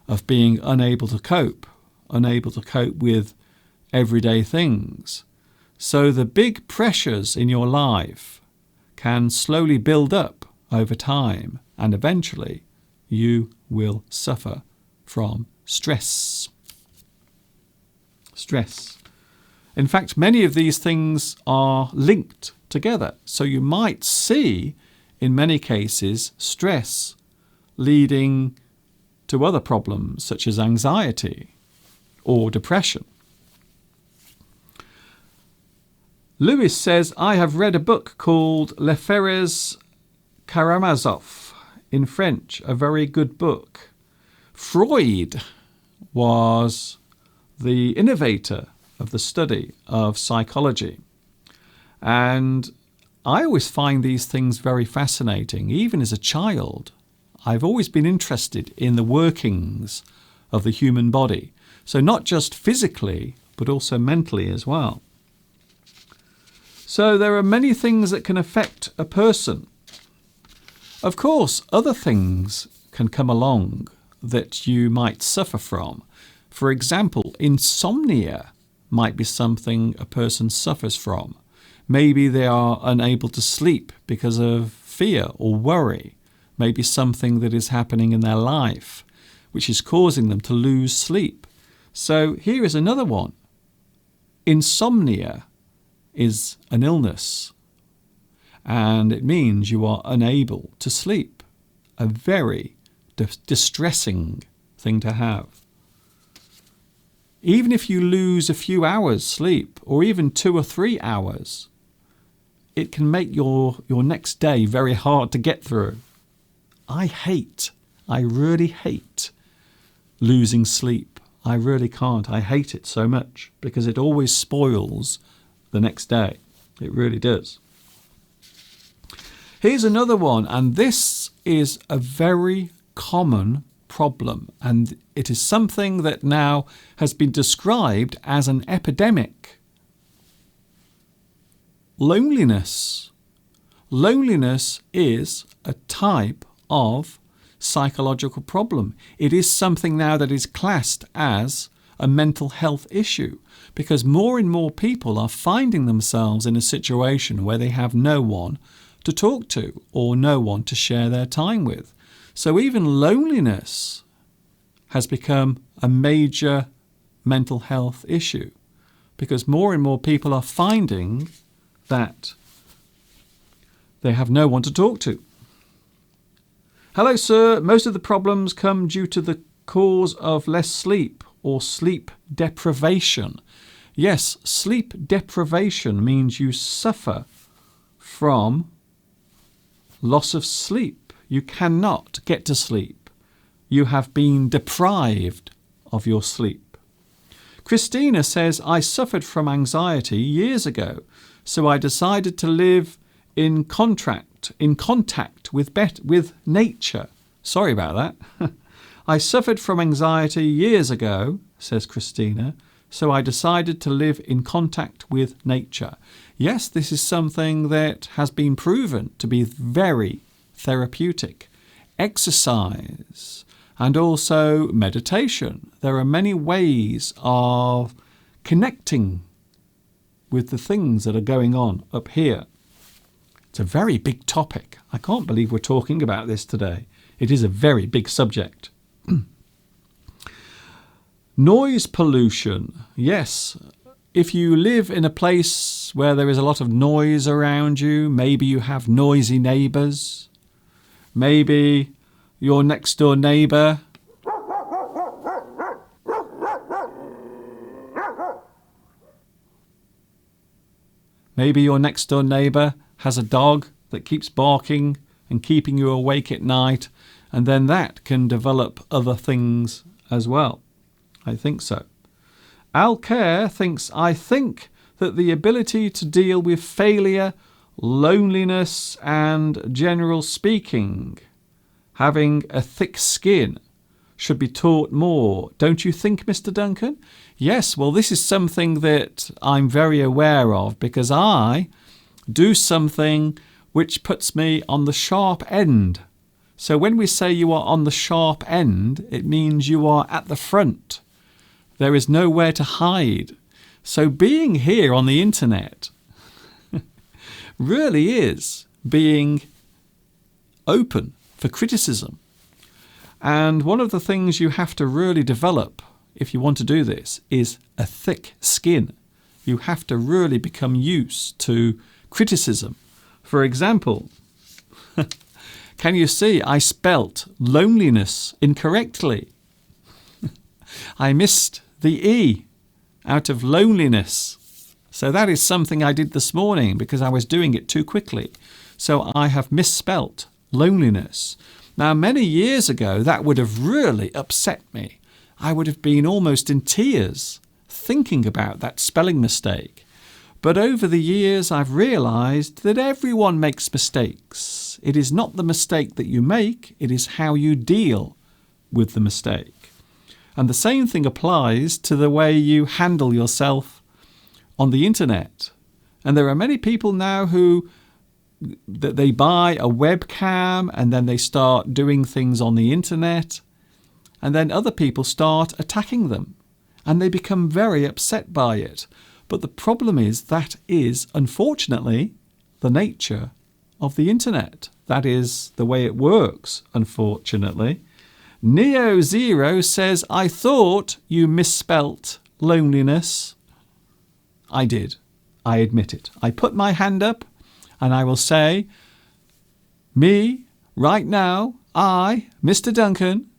of being unable to cope with everyday things. So the big pressures in your life can slowly build up over time, and eventually you will suffer from stress. Stress. In fact, many of these things are linked together. So you might see, in many cases, stress leading to other problems such as anxiety or depression. Lewis says, I have read a book called Les Frères Karamazov in French, a very good book. Freud was the innovator of the study of psychology. And I always find these things very fascinating. Even as a child, I've always been interested in the workings of the human body. So not just physically, but also mentally as well. So there are many things that can affect a person. Of course, other things can come along that you might suffer from. For example, insomnia might be something a person suffers from. Maybe they are unable to sleep because of fear or worry. Maybe something that is happening in their life, which is causing them to lose sleep. So here is another one. Insomnia is an illness, and it means you are unable to sleep. A very distressing thing to have. Even if you lose a few hours sleep, or even 2 or 3 hours, it can make your next day very hard to get through. I really hate losing sleep. I really can't. I hate it so much because it always spoils the next day. It really does. Here's another one, and this is a very common problem, and it is something that now has been described as an epidemic. Loneliness. Loneliness is a type of psychological problem. It is something now that is classed as a mental health issue, because more and more people are finding themselves in a situation where they have no one to talk to or no one to share their time with. So even loneliness has become a major mental health issue, because more and more people are finding that they have no one to talk to. Hello, sir. Most of the problems come due to the cause of less sleep or sleep deprivation. Yes, sleep deprivation means you suffer from loss of sleep. You cannot get to sleep. You have been deprived of your sleep. Christina says, I suffered from anxiety years ago, so I decided to live in contact with nature. Sorry about that. I suffered from anxiety years ago, says Christina, so I decided to live in contact with nature. Yes, this is something that has been proven to be very therapeutic. Exercise and also meditation. There are many ways of connecting with the things that are going on up here. It's a very big topic. I can't believe we're talking about this today. It is a very big subject. Noise pollution. Yes, if you live in a place where there is a lot of noise around you, maybe you have noisy neighbours, maybe your next door neighbour has a dog that keeps barking and keeping you awake at night, and then that can develop other things as well. I think so. Al Care thinks, I think that the ability to deal with failure, loneliness and general speaking, having a thick skin, should be taught more. Don't you think, Mr. Duncan? Yes, well, this is something that I'm very aware of because I do something which puts me on the sharp end. So when we say you are on the sharp end, it means you are at the front. There is nowhere to hide. So being here on the internet really is being open for criticism. And one of the things you have to really develop if you want to do this is a thick skin. You have to really become used to criticism. For example, can you see I spelt loneliness incorrectly? I missed the E out of loneliness. So that is something I did this morning because I was doing it too quickly. So I have misspelt loneliness. Now, many years ago, that would have really upset me. I would have been almost in tears thinking about that spelling mistake. But over the years, I've realised that everyone makes mistakes. It is not the mistake that you make, it is how you deal with the mistake. And the same thing applies to the way you handle yourself on the internet. And there are many people now who that they buy a webcam and then they start doing things on the internet, and then other people start attacking them and they become very upset by it. But the problem is that is, unfortunately, the nature of the internet. That is the way it works, unfortunately. Neo Zero says, I thought you misspelt loneliness. I did. I admit it. I put my hand up and I will say, me, right now, I, Mr. Duncan,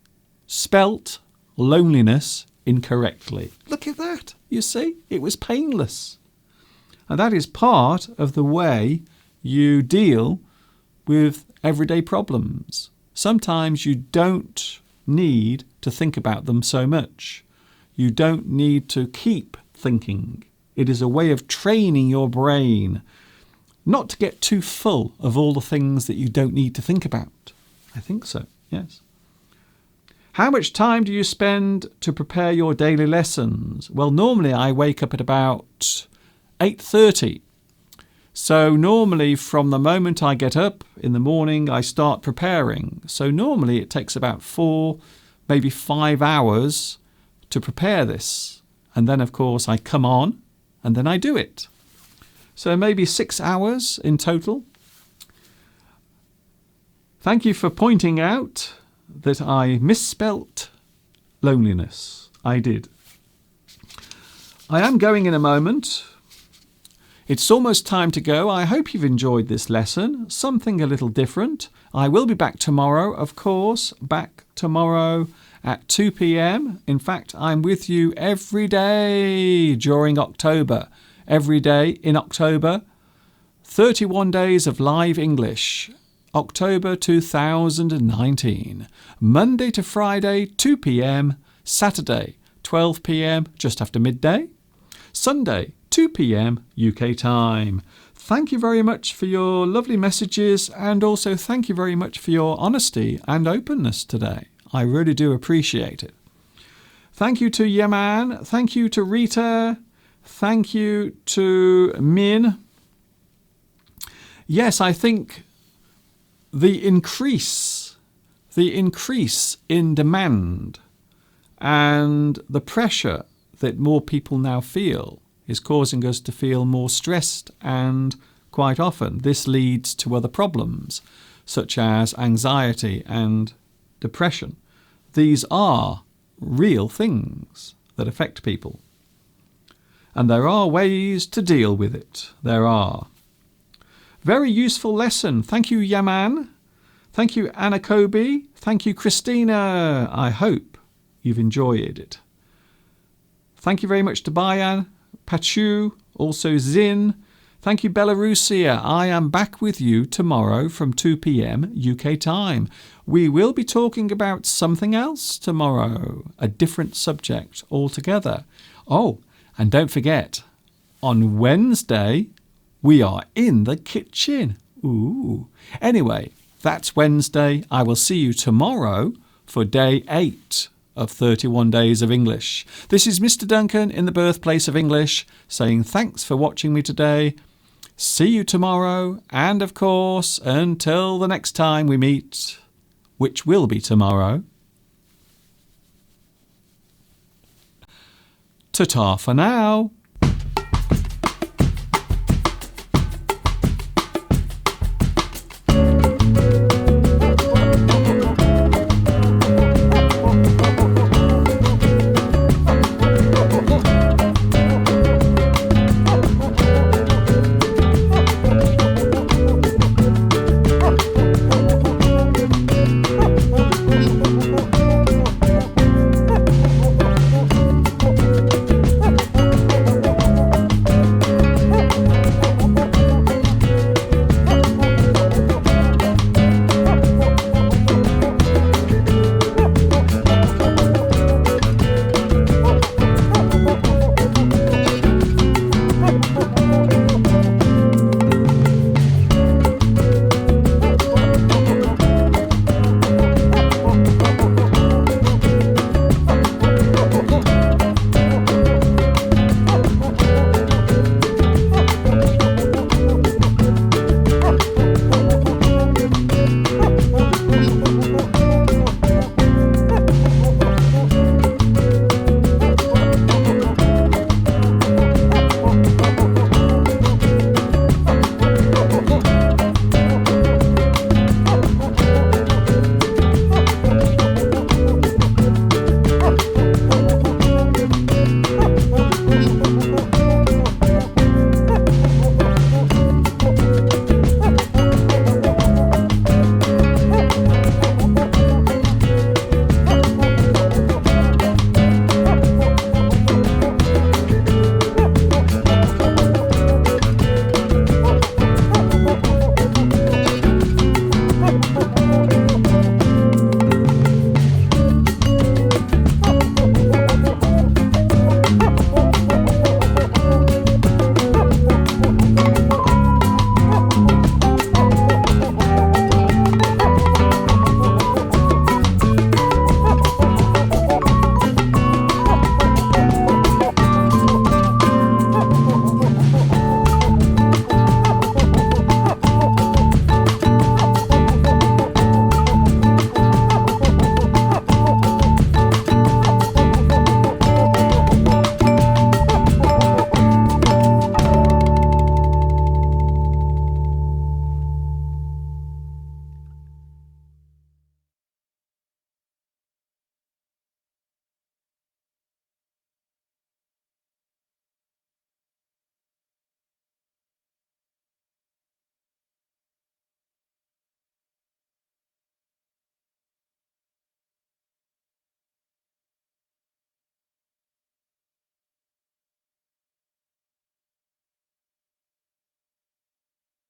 spelt loneliness incorrectly. Look at that. You see, it was painless. And that is part of the way you deal with everyday problems. Sometimes you don't need to think about them so much. You don't need to keep thinking. It is a way of training your brain not to get too full of all the things that you don't need to think about. I think so, yes. How much time do you spend to prepare your daily lessons? Well, normally I wake up at about 8:30. So normally from the moment I get up in the morning, I start preparing. So normally it takes about 4, maybe 5 hours to prepare this. And then, of course, I come on and then I do it. So maybe 6 hours in total. Thank you for pointing out that I misspelt loneliness. I did. I am going in a moment. It's almost time to go. I hope you've enjoyed this lesson. Something a little different. I will be back tomorrow, of course. Back tomorrow at 2 p.m. In fact, I'm with you every day during October. Every day in October. 31 days of live English. October 2019. Monday to Friday, 2 p.m. Saturday, 12 p.m. just after midday. Sunday, 2 p.m. UK time. Thank you very much for your lovely messages, and also thank you very much for your honesty and openness today. I really do appreciate it. Thank you to Yaman. Thank you to Rita. Thank you to Min. Yes, I think the increase in demand and the pressure that more people now feel is causing us to feel more stressed, and quite often this leads to other problems such as anxiety and depression. These are real things that affect people. And there are ways to deal with it. There are. Very useful lesson. Thank you, Yaman. Thank you, Anna Kobe. Thank you, Christina. I hope you've enjoyed it. Thank you very much to Bayan, Pachu, also Zin. Thank you, Belarusia. I am back with you tomorrow from 2 p.m. UK time. We will be talking about something else tomorrow, a different subject altogether. Oh, and don't forget, on Wednesday, we are in the kitchen. Ooh. Anyway, that's Wednesday. I will see you tomorrow for day 8 of 31 Days of English. This is Mr. Duncan in the birthplace of English saying thanks for watching me today. See you tomorrow, and of course, until the next time we meet, which will be tomorrow, ta-ta for now.